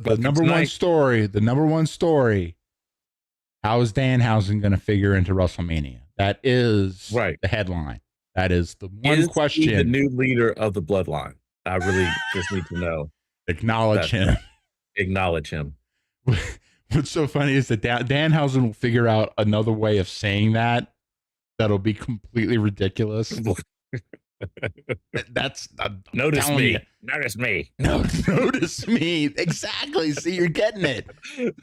The number one story. How is Danhausen going to figure into WrestleMania? That is right. The headline. That is the one question. He the new leader of the Bloodline? I really just need to know. Acknowledge him. Acknowledge him. What's so funny is that Danhausen will figure out another way of saying that'll be completely ridiculous. That's notice me. Notice me. No, notice me. Exactly. See, you're getting it.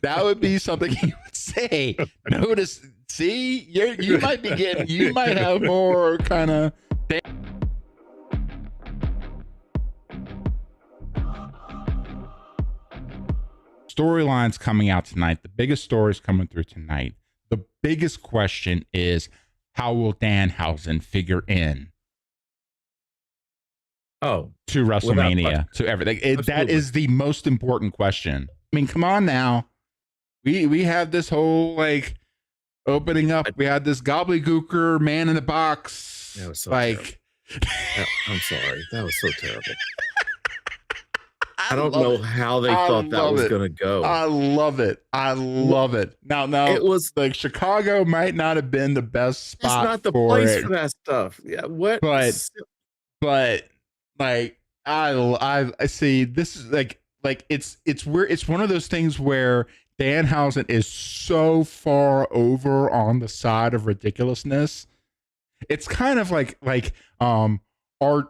That would be something he would say. Notice. See, you might be getting. You might have more kind of. Storylines coming out tonight. The biggest stories coming through tonight. The biggest question is, how will Danhausen figure in? To WrestleMania, to everything. That is the most important question. I mean, come on now. We have this whole like opening up. We had this gobbledygooker man in the box. That was so like. I'm sorry. That was so terrible. I don't know how they thought that was going to go. I love it. I love it. Now, it was like Chicago might not have been the best spot. It's not the place for that stuff. Yeah, what? But like I see. This is like it's where it's one of those things where Danhausen is so far over on the side of ridiculousness. It's kind of like the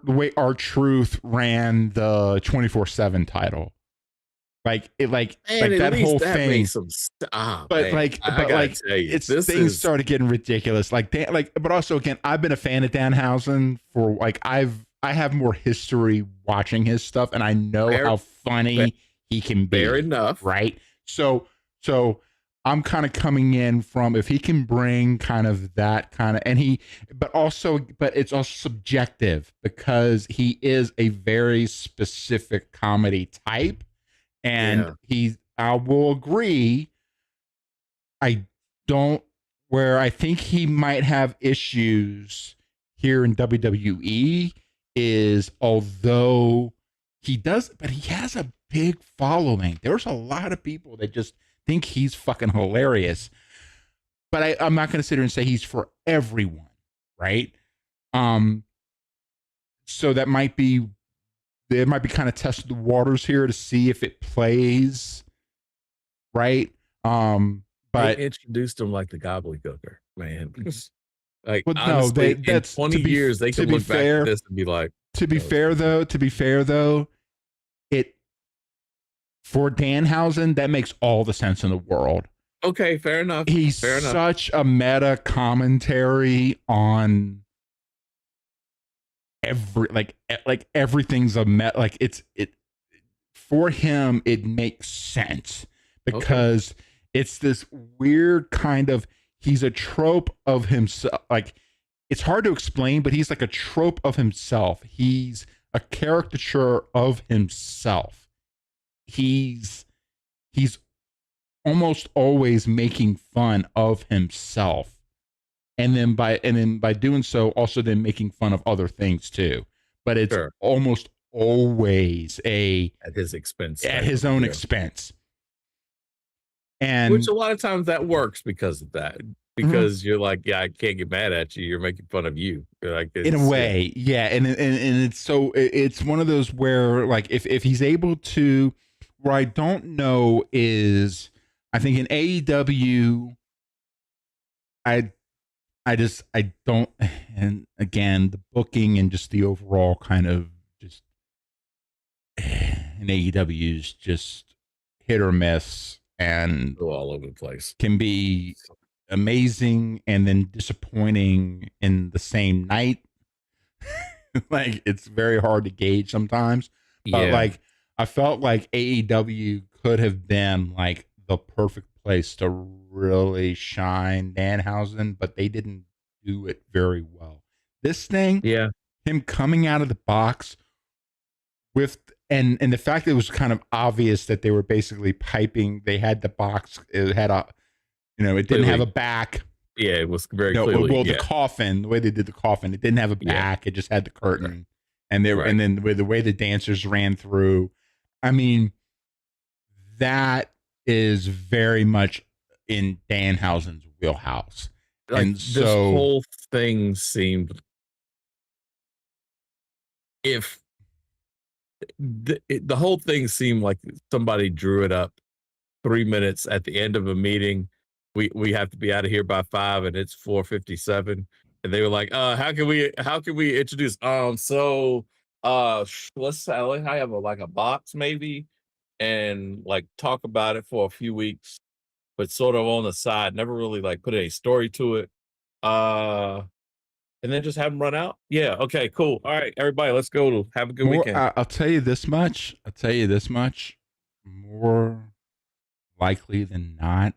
way R-Truth ran the 24/7 title, like that whole thing. Things started getting ridiculous. But also again, I've been a fan of Danhausen for I have more history watching his stuff, and I know how funny he can be. Fair enough, right? So I'm kind of coming in from if he can bring kind of that kind of, but it's also subjective because he is a very specific comedy type, and I will agree. Where I think he might have issues here in WWE is although he does, but he has a big following. There's a lot of people that just think he's fucking hilarious, but I'm not going to sit here and say he's for everyone, right? So that might be kind of testing the waters here to see if it plays right. But they introduced him like the gobbledygooker, man. Like, well, honestly, no, that's 20 years they could look back at this and be like, to be fair though, it for Danhausen, that makes all the sense in the world. Okay, fair enough. He's such a meta commentary on everything's a meta. Like it for him, it makes sense because it's this weird kind of. He's a trope of himself. Like it's hard to explain, but he's like a trope of himself. He's a caricature of himself. He's almost always making fun of himself, and then by doing so, also then making fun of other things too. But it's almost always at his expense, at his own expense. And which a lot of times that works because of that. Because you're like, yeah, I can't get mad at you. You're making fun of you. Like in a way, yeah. And it's one of those where like if he's able to, where I don't know is I think in AEW, I don't, and again the booking and just the overall kind of just in AEW is just hit or miss and go all over the place. Can be amazing and then disappointing in the same night. Like it's very hard to gauge sometimes. But like I felt like AEW could have been like the perfect place to really shine Danhausen, but they didn't do it very well. This thing, him coming out of the box with and the fact that it was kind of obvious that they were basically piping, they had the box, it had a it didn't have a back. Yeah, it was very clearly. Well, the coffin, the way they did the coffin, it didn't have a back. It just had the curtain, and they were, and then with the way the dancers ran through. I mean, that is very much in Danhausen's wheelhouse. Like, and this so whole thing seemed, if the whole thing seemed like somebody drew it up 3 minutes at the end of a meeting. We have to be out of here by 5 and it's 4:57. And they were like, how can we introduce let's I have like a box maybe, and like talk about it for a few weeks, but sort of on the side, never really like put any story to it. Uh and then just have them run out. Yeah, okay, cool. All right, everybody, let's go to have a good more, weekend. I'll tell you this much. More likely than not,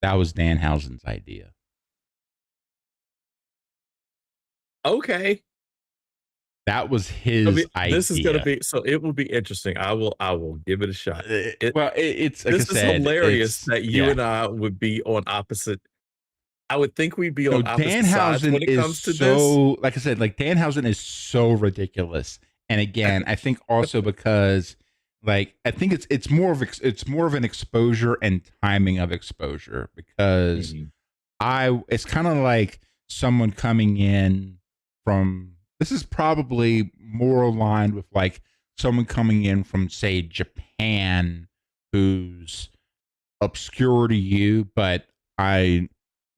that was Danhausen's idea. Okay. That was his idea. This is gonna be, so it will be interesting. I will give it a shot. It's like This I is said, hilarious that you yeah. and I would be on opposite. I would think we'd be No, on opposite sides when it comes to this. like I said, like Danhausen is so ridiculous. And again, I think also because like I think it's more of an exposure and timing of exposure, because Mhm. it's kind of like someone coming in from, this is probably more aligned with like someone coming in from, say, Japan, who's obscure to you, but I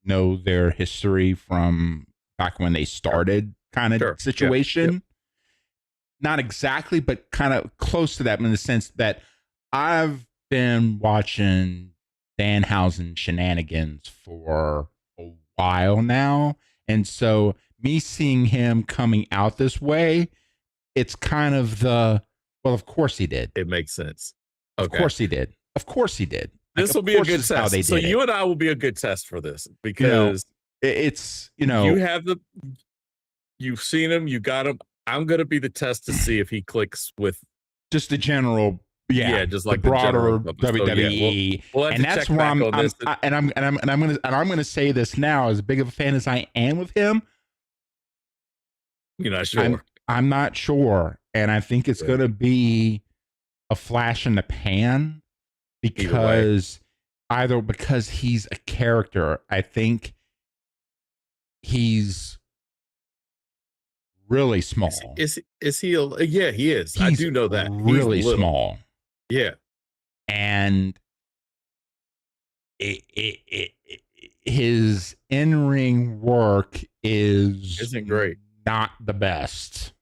know their history from back when they started, kind of Sure. situation. Yep. Not exactly, but kind of close to that, in the sense that I've been watching Danhausen shenanigans for a while now. And so me seeing him coming out this way, it's kind of well, of course he did. It makes sense. Of course he did. Of course he did. This will be a good test. So you and I will be a good test for this, because it's, you've seen him, you got him. I'm gonna be the test to see if he clicks with just the general, just like the broader So, WWE. we'll have and to that's check where back on this. I'm gonna say this now, as big of a fan as I am with him. You're not sure. I'm not sure, and I think it's gonna be a flash in the pan, because either because he's a character. I think he's really small. Is he? Yeah, he is. I do know that. Really small. Yeah. And his in-ring work isn't great. Not the best.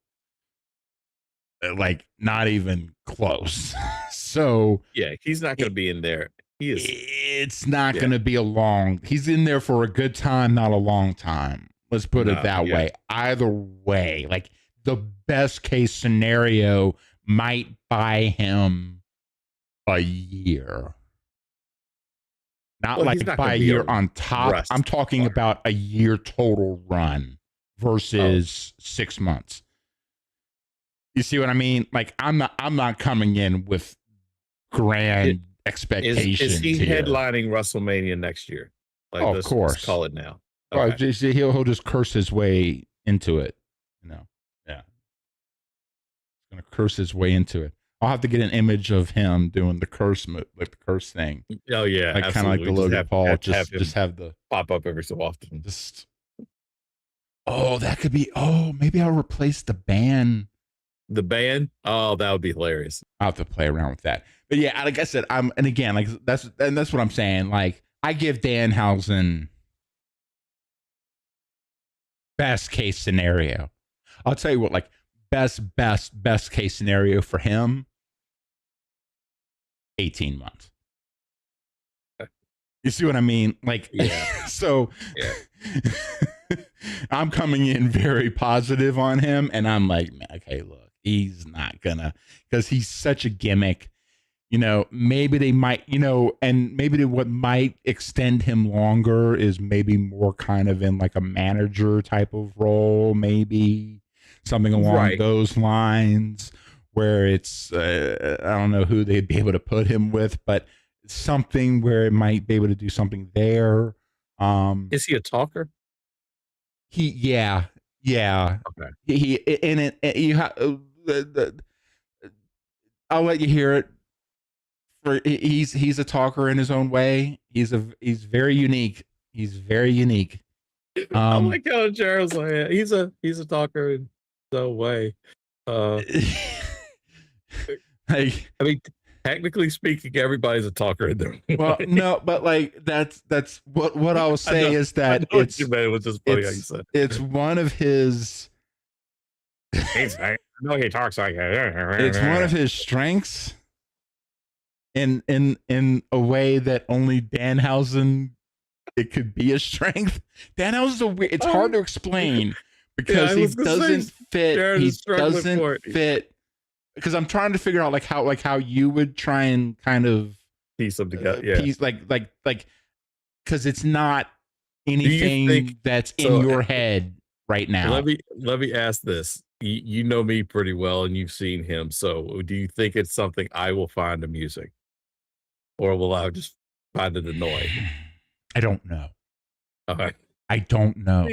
Like, not even close. So yeah, he's not going to be in there. He is. It's not going to be he's in there for a good time, not a long time. Let's put it that way. Either way, like, the best case scenario might buy him a year. Not like by a year on top. I'm talking about a year total run versus 6 months. You see what I mean? Like, I'm not coming in with grand expectations. Is he headlining WrestleMania next year? Like, of course. Let's call it now. Okay. Well, he'll just curse his way into it. Yeah. He's gonna curse his way into it. I'll have to get an image of him doing the curse thing. Oh yeah, like kind of like the Logan Paul. Just have the pop up every so often. That could be. Maybe I'll replace the band. The band? Oh, that would be hilarious. I'll have to play around with that. But yeah, like I said, that's what I'm saying. Like, I give Danhausen best case scenario. I'll tell you what, like, best case scenario for him, 18 months. You see what I mean? Like, so I'm coming in very positive on him, and I'm like, okay, look, he's not gonna, because he's such a gimmick. Maybe they might, and maybe what might extend him longer is maybe more kind of in like a manager type of role, maybe something along those lines, where it's, I don't know who they'd be able to put him with, but something where it might be able to do something there. Is he a talker? Yeah. Okay. He in it. You have. I'll let you hear it. he's a talker in his own way. He's very unique. He's very unique. I like how Jarrett's like, he's a talker in his own way. Like, I mean, technically speaking, everybody's a talker in their well, way. no, but like that's what I will say is that it's it was just funny how you said it's one of his. I know he talks like it's one of his strengths, in a way that only Danhausen it could be a strength. Danhausen's a weird. It's hard to explain because he doesn't fit. He doesn't fit. Because I'm trying to figure out how you would try and kind of piece them together. Yeah, piece like because it's not anything that's in your head right now. Let me ask this. You know me pretty well, and you've seen him. So, do you think it's something I will find amusing, or will I just find it annoying? I don't know. Okay. I don't know.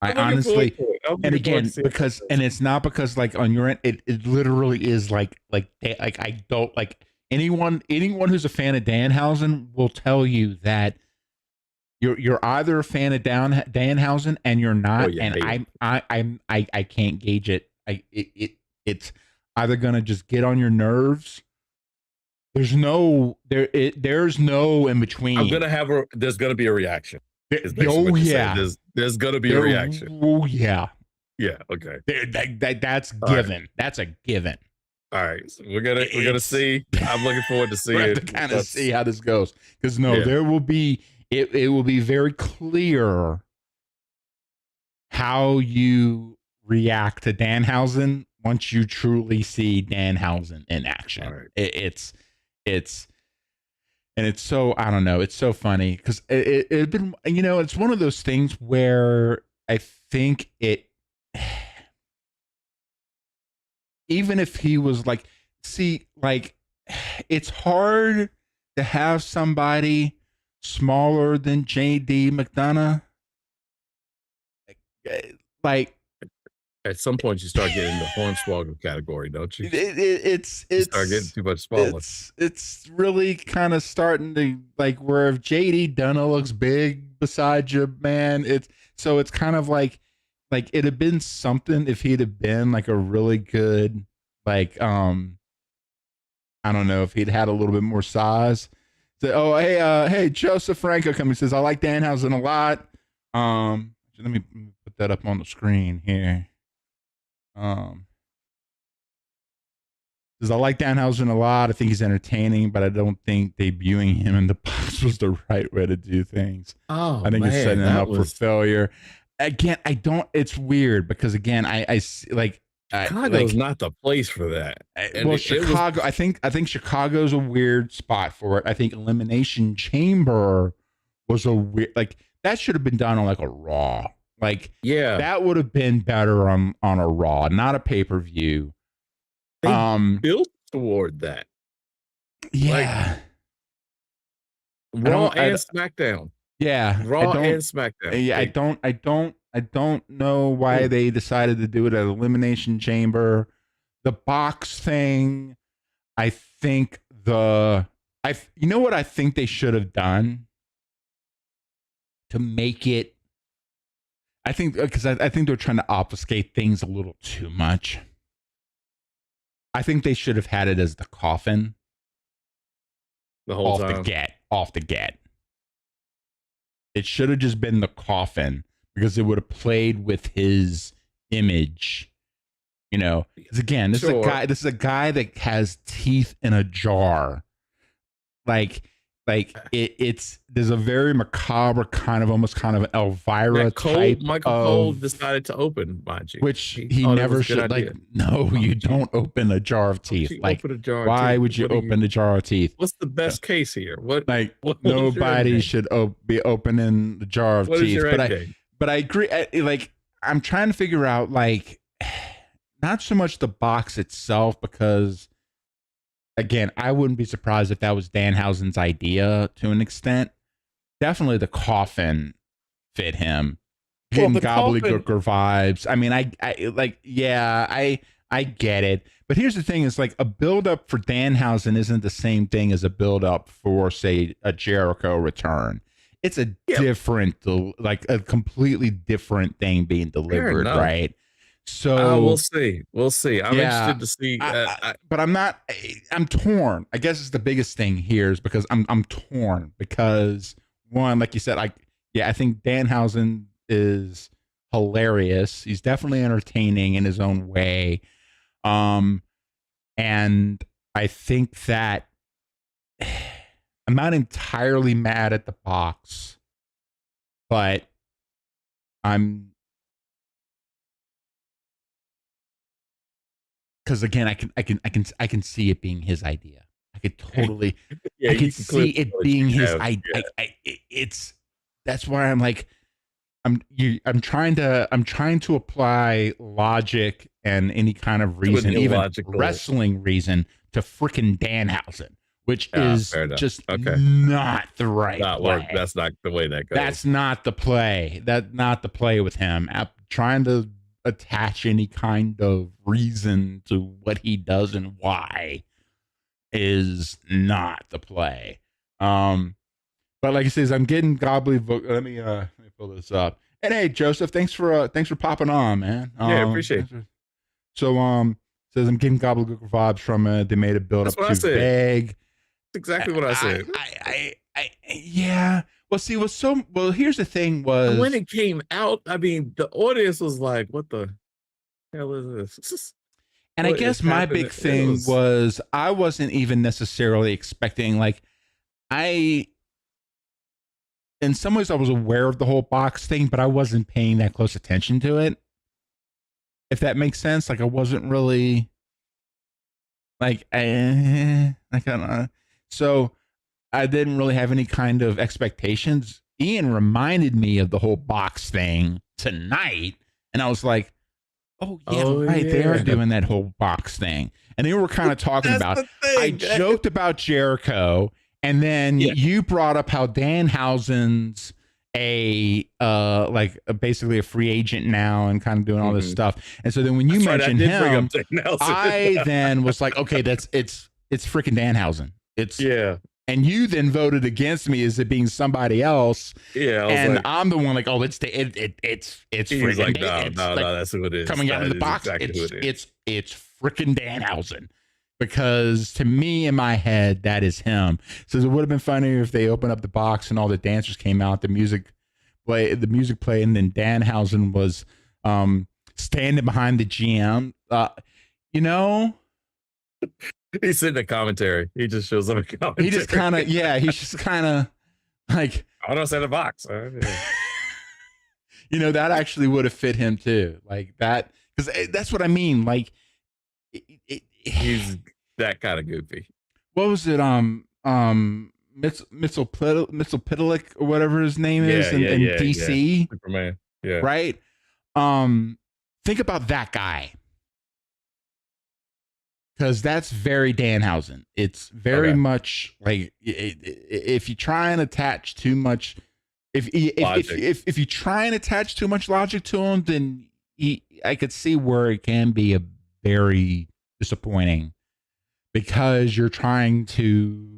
I honestly, and again, because, and it's not because like on your end, it literally is like I don't like anyone who's a fan of Danhausen will tell you that you're either a fan of Danhausen and you're not, and I can't gauge it. It's either gonna just get on your nerves. There's no in between. There's gonna be a reaction. Oh yeah, there's gonna be a reaction. Oh yeah, yeah. Okay, that's given. Right. That's a given. All right, so we're gonna see. I'm looking forward to seeing it. To kind of see how this goes, because there will be it will be very clear how you react to Danhausen once you truly see Danhausen in action. Right. And it's so, I don't know, it's so funny because it been, it's one of those things where I think even if he was like, it's hard to have somebody smaller than JD McDonough. Like, at some point, you start getting the Hornswoggle category, don't you? It's start getting too much smaller. It's really kind of starting to like where if JD Dunna looks big beside you, man. It's kind of like it'd have been something if he'd have been like a really good I don't know if he'd had a little bit more size. So, hey, Joseph Franco comes and says I like Danhausen a lot. Let me put that up on the screen here. Says I like Danhausen a lot. I think he's entertaining, but I don't think debuting him in the box was the right way to do things. Oh, I think it's setting him up for failure. Again, I don't. It's weird because again, I like Chicago's not the place for that. Chicago. I think Chicago's a weird spot for it. I think Elimination Chamber was a weird that should have been done on like a Raw. That would have been better on a Raw, not a pay-per-view. They built toward that. Yeah. Raw and SmackDown. Yeah. Raw and SmackDown. Yeah, I don't know why they decided to do it at Elimination Chamber. The box thing, I think you know what I think they should have done to make it. I think because I think they're trying to obfuscate things a little too much. I think they should have had it as the coffin the whole time. Off the get. It should have just been the coffin because it would have played with his image. Because again, this is a guy that has teeth in a jar. There's a very macabre almost kind of Elvira type. Michael Cole decided to open, mind you, which he never should. No, you don't open a jar of teeth. Why would you open a jar of teeth? What's the best case here? What nobody should be opening the jar of teeth. But I agree. I'm trying to figure out not so much the box itself because. Again, I wouldn't be surprised if that was Danhausen's idea to an extent. Definitely the coffin fit him. Getting gobbledygooker vibes. I mean, I get it. But here's the thing: is like a build up for Danhausen isn't the same thing as a build up for, say, a Jericho return. It's a different, like a completely different thing being delivered, right? So we'll see. We'll see. I'm interested to see. But I'm torn. I guess it's the biggest thing here is because I'm torn because one, like you said, I think Danhausen is hilarious. He's definitely entertaining in his own way. And I think that I'm not entirely mad at the box, but I'm, because again, I can see it being his idea. I could totally, I can see it being his idea. It's that's why I'm like, I'm trying to apply logic and any kind of reason, even wrestling reason, to frickin' Danhausen, which is just not the right play. That's not the way that goes. That's not the play. That's not the play with him. I'm trying to attach any kind of reason to what he does and why is not the play. But like I says, I'm getting gobbledygook. Let me pull this up. And hey, Joseph, thanks for popping on, man. Yeah, appreciate it. So says I'm getting gobbledygook vibes from they made a build up too vague. That's exactly what I said. Yeah. Well, here's the thing was when it came out, I mean, the audience was like, what the hell is this? And I guess my big thing was I wasn't even necessarily expecting, like, in some ways I was aware of the whole box thing, but I wasn't paying that close attention to it. If that makes sense. Like I wasn't really like, I don't know. So I didn't really have any kind of expectations. Ian reminded me of the whole box thing tonight. And I was like, oh yeah, right. Yeah. They are doing that whole box thing. And they were kind of talking about, I joked about Jericho. And then you brought up how Danhausen's basically a free agent now and kind of doing all this stuff. And so then when you mentioned him, I then was like, okay, it's freaking Danhausen. And you then voted against me as it being somebody else. Yeah. And like, I'm the one like, oh, it's freaking like, no, that's who it is. Coming out of the box. It's freaking Danhausen. Because to me, in my head, that is him. So it would have been funnier if they opened up the box and all the dancers came out, the music played, and then Danhausen was standing behind the GM. He's sitting in commentary. He just shows up in commentary. He just kind of, he's just kind of like, I don't say the box. That actually would have fit him too. Like that, because that's what I mean. Like, he's that kind of goofy. What was it? Mitsopitalik or whatever his name is in DC. Yeah. Superman. Yeah. Right. Think about that guy. Because that's very Danhausen. It's very much like if you try and attach too much, if you try and attach too much logic to him, then I could see where it can be a very disappointing, because you're trying to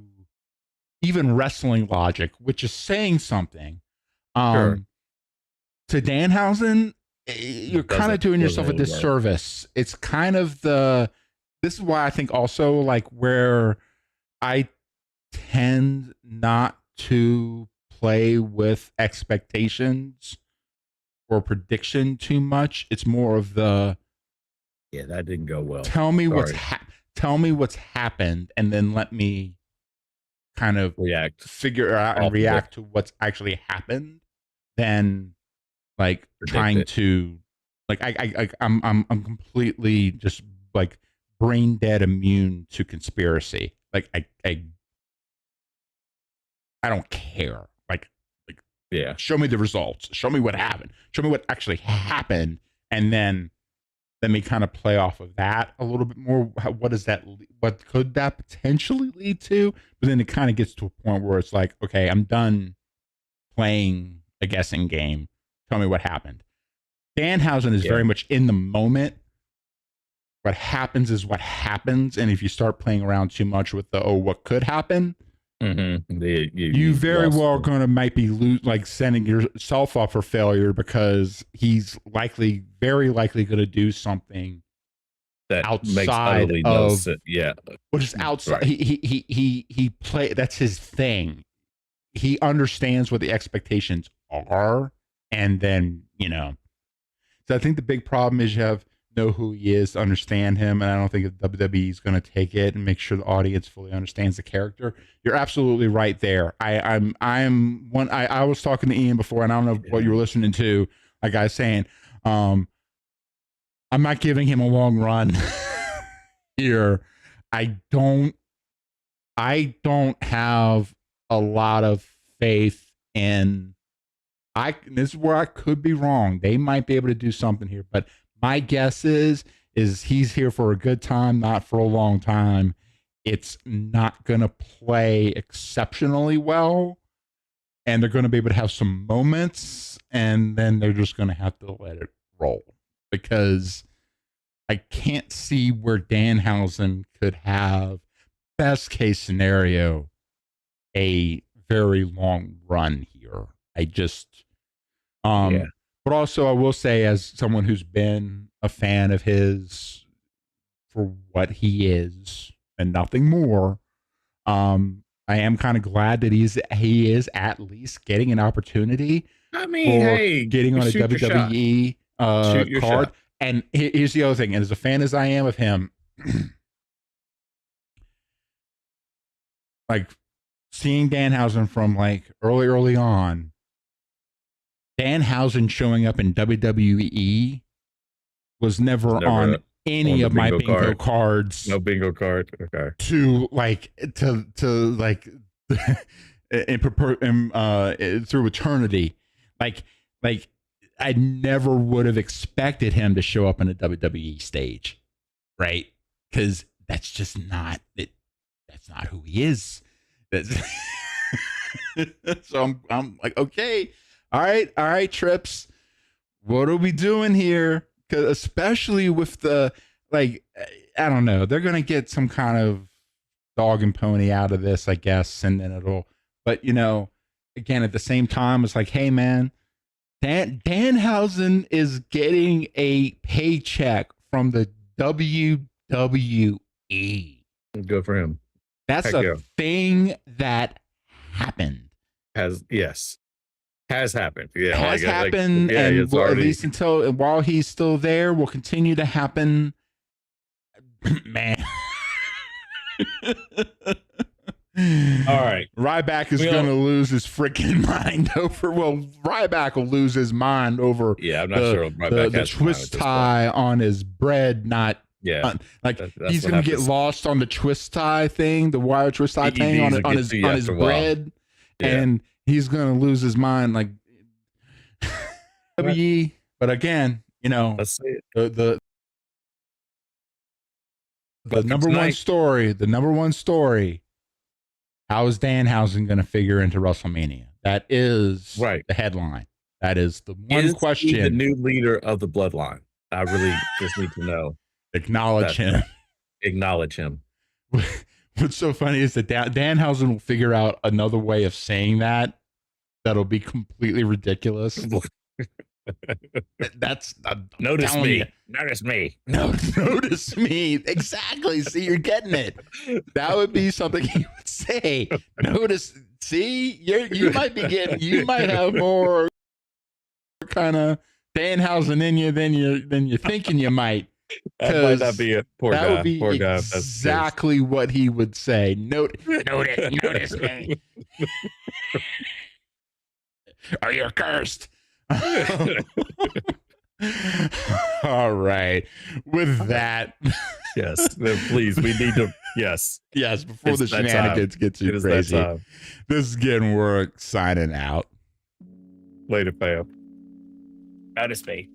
even wrestling logic, which is saying something. To Danhausen, you're kind of doing yourself a disservice. It's kind of this is why I think also like where I tend not to play with expectations or prediction too much. It's more of the, that didn't go well. Tell me what's happened, and then let me kind of figure out and react to what's actually happened. Then, like trying to, like I'm completely just like brain dead immune to conspiracy. Like I don't care. Like show me the results. Show me what happened. Show me what actually happened, and then let me kind of play off of that a little bit more. What could that potentially lead to? But then it kind of gets to a point where it's like, okay, I'm done playing a guessing game. Tell me what happened. Danhausen is very much in the moment, what happens is what happens. And if you start playing around too much with the, what could happen, you very well might be setting yourself up for failure, because he's very likely going to do something that outside of which is outside. Right. He play. That's his thing. He understands what the expectations are, and then So I think the big problem is you know who he is, to understand him, and I don't think WWE is going to take it and make sure the audience fully understands the character. You're absolutely right there. I was talking to Ian before, and I don't know what you were listening to. Like I was saying, I'm not giving him a long run here. I don't have a lot of faith in. This is where I could be wrong. They might be able to do something here, but my guess is he's here for a good time, not for a long time. It's not going to play exceptionally well, and they're going to be able to have some moments, and then they're just going to have to let it roll, because I can't see where Danhausen could have, best case scenario, a very long run here. But also I will say, as someone who's been a fan of his for what he is and nothing more, I am kind of glad that he is at least getting an opportunity. I mean, getting on a WWE card. Shot. And here's the other thing, and as a fan as I am of him, like seeing Danhausen from early on, Danhausen showing up in WWE was never on any of my bingo cards. No bingo card. Okay. To through eternity, I never would have expected him to show up on a WWE stage, right? Because that's just not it. That's not who he is. So I'm like, okay. All right, Trips. What are we doing here? Because especially with the I don't know, they're gonna get some kind of dog and pony out of this, I guess, and then it'll. But again, at the same time, it's like, hey, man, Danhausen is getting a paycheck from the WWE. Good for him. That's a thing that happened. Has happened. Yeah. Has happened. And at least while he's still there, will continue to happen. Man. All right. Ryback is going to lose his freaking mind over. Well, Ryback will lose his mind over. Yeah, I'm not sure. The twist tie on his bread, not. Yeah, he's going to get lost on the twist tie thing, the wire twist tie thing on his bread, and he's going to lose his mind. But again, let's see it. The number one story. The number one story. How is Danhausen going to figure into WrestleMania? That is the headline. That is the one question. He the new leader of the Bloodline? I really just need to know. Acknowledge him. Acknowledge him. What's so funny is that Danhausen will figure out another way of saying that'll be completely ridiculous. That's notice me. Notice me. No, notice me. Exactly. See, you're getting it. That would be something he would say. Notice. See, you might have more kind of Danhausen in you than you're thinking you might. That might not be a poor guy. That would be exactly what he would say. Notice me. Or you're cursed. All right. With that, yes, please, we need to. Yes, before the shenanigans get too crazy. This is Getting Work signing out. Later, fam. Notice me.